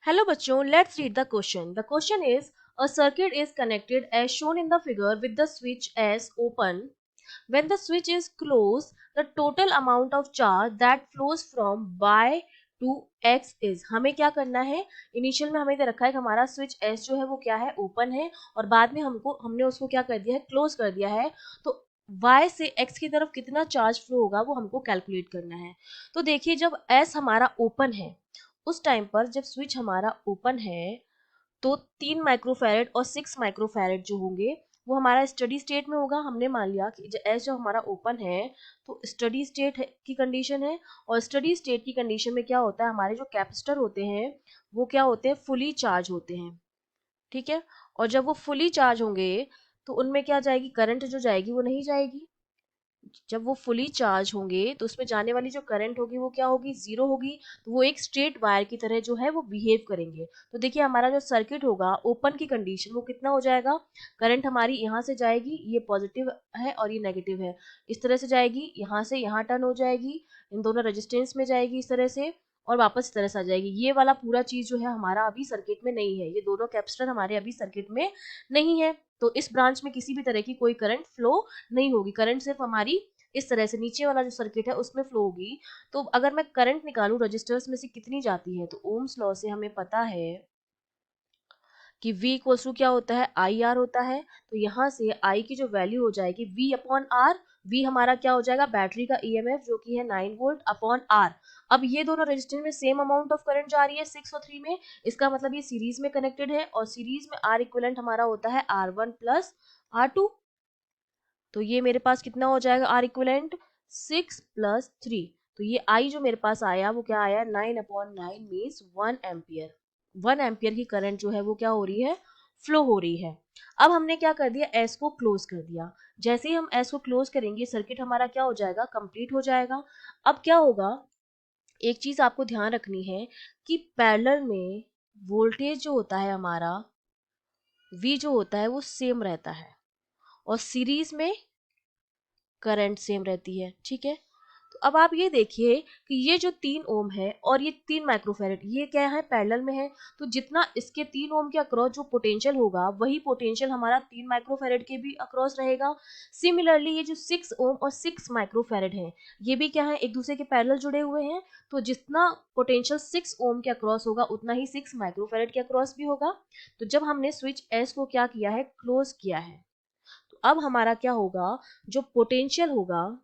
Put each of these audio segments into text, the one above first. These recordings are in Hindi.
Hello bachon, let's read the question. The question is, a circuit is connected as shown in the figure with the switch S open. When the switch is closed, the total amount of charge that flows from Y to X is. हमें क्या करना है, इनिशियल में हमें दे रखा है कि हमारा स्विच S जो है वो क्या है, ओपन है, और बाद में हमने उसको क्या कर दिया है, क्लोज कर दिया है। तो Y से X की तरफ कितना चार्ज फ्लो होगा वो हमको कैलकुलेट करना है। तो देखिए, जब S हमारा ओपन है, उस टाइम पर जब स्विच हमारा ओपन है, तो 3 माइक्रोफैरेड और 6 माइक्रोफैरेड जो होंगे वो हमारा स्टडी स्टेट में होगा। हमने मान लिया कि एस जो हमारा ओपन है तो स्टडी स्टेट की कंडीशन है, और स्टडी स्टेट की कंडीशन में क्या होता है, हमारे जो कैपेसिटर होते हैं वो क्या होते हैं, फुली चार्ज होते हैं। ठीक है, और जब वो फुली चार्ज होंगे तो उनमें क्या जाएगी, करंट जो जाएगी वो नहीं जाएगी। जब वो फुली चार्ज होंगे तो उसमें जाने वाली जो करंट होगी वो क्या होगी, जीरो होगी। तो वो एक स्ट्रेट वायर की तरह जो है वो बिहेव करेंगे। तो देखिए, हमारा जो सर्किट होगा ओपन की कंडीशन वो कितना हो जाएगा, करंट हमारी यहाँ से जाएगी, ये पॉजिटिव है और ये नेगेटिव है, इस तरह से जाएगी, यहाँ से यहाँ टर्न हो जाएगी, इन दोनों रेजिस्टेंस में जाएगी इस तरह से, और वापस इस तरह से आ जाएगी। ये वाला पूरा चीज जो है हमारा अभी सर्किट में नहीं है, ये दोनों कैपेसिटर हमारे अभी सर्किट में नहीं है। तो इस ब्रांच में किसी भी तरह की कोई करंट फ्लो नहीं होगी, करंट सिर्फ हमारी इस तरह से नीचे वाला जो सर्किट है उसमें फ्लो होगी। तो अगर मैं करंट निकालूं रजिस्टर्स में से कितनी जाती है, तो ओम्स लॉ से हमें पता है कि V इक्वल्स टू क्या होता है, आई आर होता है। तो यहाँ से I की जो वैल्यू हो जाएगी V अपॉन आर, V हमारा क्या हो जाएगा, बैटरी का EMF जो कि है 9 वोल्ट अपॉन आर। अब ये दोनों रेजिस्टेंस में सेम अमाउंट ऑफ करंट जा रही है 6 और 3 में, इसका मतलब ये सीरीज में कनेक्टेड है, और सीरीज में R इक्विवेलेंट हमारा होता है R1 प्लस R2। तो ये मेरे पास कितना हो जाएगा, आर इक्विवेलेंट 6 + 3। तो ये आई जो मेरे पास आया वो क्या आया, 9/9 मीन्स 1 एम्पियर। 1 एम्पियर की करंट जो है वो क्या हो रही है, फ्लो हो रही है। अब हमने क्या कर दिया, एस को क्लोज कर दिया। जैसे ही हम एस को क्लोज करेंगे सर्किट हमारा क्या हो जाएगा, कंप्लीट हो जाएगा। अब क्या होगा, एक चीज आपको ध्यान रखनी है कि पैरेलल में वोल्टेज जो होता है हमारा, वी जो होता है वो सेम रहता है, और सीरीज में करंट सेम रहती है। ठीक है, तो अब आप ये देखिए कि ये जो 3 ओम है और ये 3 माइक्रोफैरेड, ये क्या है, पैरेलल में है। तो जितना इसके 3 ओम के अक्रॉस जो पोटेंशियल होगा वही पोटेंशियल हमारा 3 माइक्रोफैरेड के भी अक्रॉस रहेगा। सिमिलरली ये जो 6 ओम और 6 माइक्रोफैरेड है, ये भी क्या है, एक दूसरे के पैरेलल जुड़े हुए हैं। तो जितना पोटेंशियल 6 ओम के अक्रॉस होगा उतना ही 6 माइक्रोफैरेड के अक्रॉस भी होगा। तो जब हमने स्विच एस को क्या किया है, क्लोज किया है, तो अब हमारा क्या होगा, जो पोटेंशियल होगा,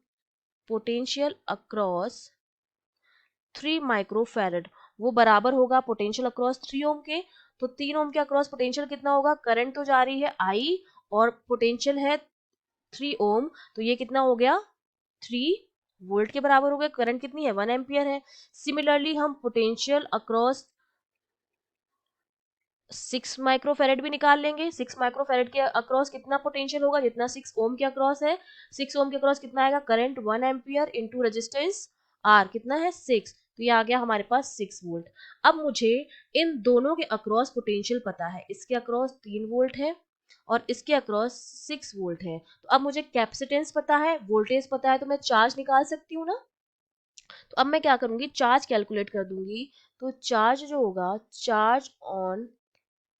पोटेंशियल अक्रॉस 3 माइक्रोफैरेड, वो बराबर होगा पोटेंशियल अक्रॉस 3 ओम के। तो 3 ओम के अक्रॉस पोटेंशियल कितना होगा, करंट तो जा रही है आई, और पोटेंशियल है 3 ओम, तो ये कितना हो गया, 3 वोल्ट के बराबर हो गया। करंट कितनी है, 1 एम्पियर है। सिमिलरली हम पोटेंशियल अक्रॉस 6 माइक्रोफेरेड भी निकाल लेंगे। 6 माइक्रोफेरेड के अक्रॉस कितना पोटेंशियल होगा, जितना 6 ओम के अक्रॉस है। 6 ओम के अक्रॉस कितना आएगा, current 1 ampere into resistance R कितना है, 6। तो ये आ गया हमारे पास 6 वोल्ट। अब मुझे इन दोनों के अक्रॉस पोटेंशियल पता है, इसके अक्रॉस 3 वोल्ट है और इसके अक्रॉस 6 वोल्ट है। तो अब मुझे कैपेसिटेंस पता है, वोल्टेज पता है, तो मैं चार्ज निकाल सकती हूँ ना। तो अब मैं क्या करूंगी, चार्ज कैलकुलेट कर दूंगी। तो चार्ज जो होगा, चार्ज ऑन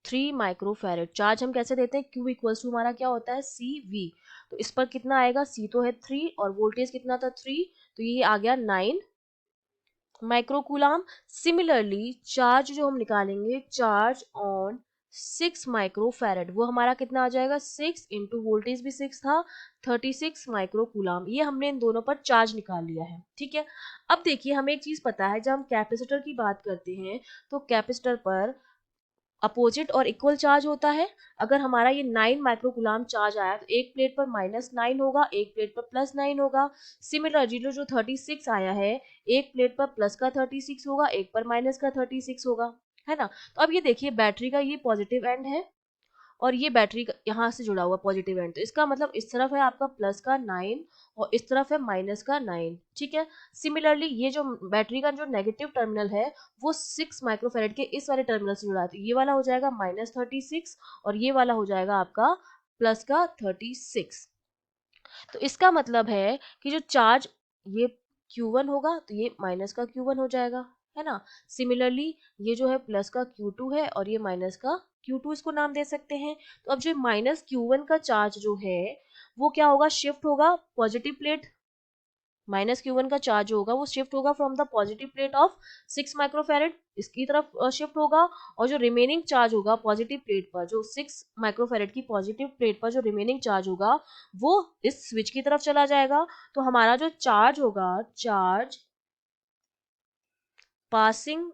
3 माइक्रोफैरेड, चार्ज हम कैसे देते हैं, Q इक्वल्स टू हमारा क्या होता है, CV। तो इस पर कितना आएगा, C तो है 3 और वोल्टेज कितना था 3, तो ये आ गया 9 माइक्रोकूलम। सिमिलरली चार्ज जो हम निकालेंगे, चार्ज ऑन 6 माइक्रोफैरेड, वो हमारा कितना आ जाएगा, 6 इंटू वोल्टेज भी 6 था, 36 माइक्रोकूलम। ये हमने इन दोनों पर चार्ज निकाल लिया है। ठीक है, अब देखिए हमें एक चीज पता है, जब हम कैपेसिटर की बात करते हैं तो कैपेसिटर पर अपोजिट और इक्वल चार्ज होता है। अगर हमारा ये 9 माइक्रोकूलम चार्ज आया तो एक प्लेट पर -9 होगा, एक प्लेट पर +9 होगा। सिमिलरली जो 36 आया है, एक प्लेट पर प्लस का 36 होगा, एक पर माइनस का 36 होगा, है ना। तो अब ये देखिए, बैटरी का ये पॉजिटिव एंड है और ये बैटरी यहाँ से जुड़ा हुआ पॉजिटिव एंड, तो इसका मतलब इस तरफ है आपका प्लस का 9 और इस तरफ है माइनस का 9। ठीक है, सिमिलरली ये जो बैटरी का जो नेगेटिव टर्मिनल है वो 6 माइक्रोफेरेड के इस वाले टर्मिनल से जुड़ा है, तो ये वाला हो जाएगा -36 और ये वाला हो जाएगा आपका प्लस का 36। तो इसका मतलब है कि जो चार्ज ये Q1 होगा तो ये माइनस का Q1 हो जाएगा, है ना। सिमिलरली ये जो है प्लस का Q2 है और ये माइनस का Q2 इसको नाम दे सकते हैं। तो अब जो माइनस Q1 का चार्ज जो है वो क्या होगा, शिफ्ट होगा पॉजिटिव प्लेट। माइनस Q1 का चार्ज होगा वो शिफ्ट होगा from the positive plate of 6 microfarad इसकी तरफ शिफ्ट होगा, और जो रिमेनिंग चार्ज होगा पॉजिटिव प्लेट पर, जो 6 माइक्रोफेरेड की पॉजिटिव प्लेट पर जो रिमेनिंग चार्ज होगा वो इस स्विच की तरफ चला जाएगा। तो हमारा जो चार्ज होगा, चार्ज पासिंग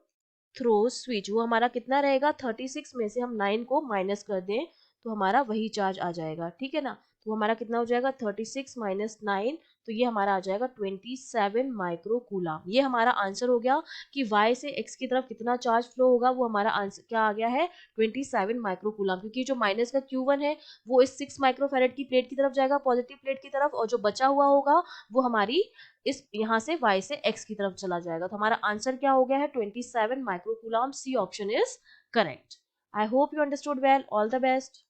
थ्रू स्विच, वो हमारा कितना रहेगा, 36 में से हम 9 को माइनस कर दें तो हमारा वही चार्ज आ जाएगा, ठीक है ना। तो हमारा कितना हो जाएगा, 36 माइनस 9, तो ये हमारा आ जाएगा 27 माइक्रो कूलम। ये हमारा आंसर हो गया कि y से x की तरफ कितना चार्ज फ्लो होगा, वो हमारा आंसर क्या आ गया है, 27 माइक्रो कूलम। क्योंकि जो माइनस का Q1 है वो इस 6 माइक्रोफेरेड की प्लेट की तरफ जाएगा, पॉजिटिव प्लेट की तरफ, और जो बचा हुआ होगा वो हमारी इस यहाँ से y से x की तरफ चला जाएगा। तो हमारा आंसर क्या हो गया है, 27 micro coulomb. C option is correct. I hope you understood well. All the best.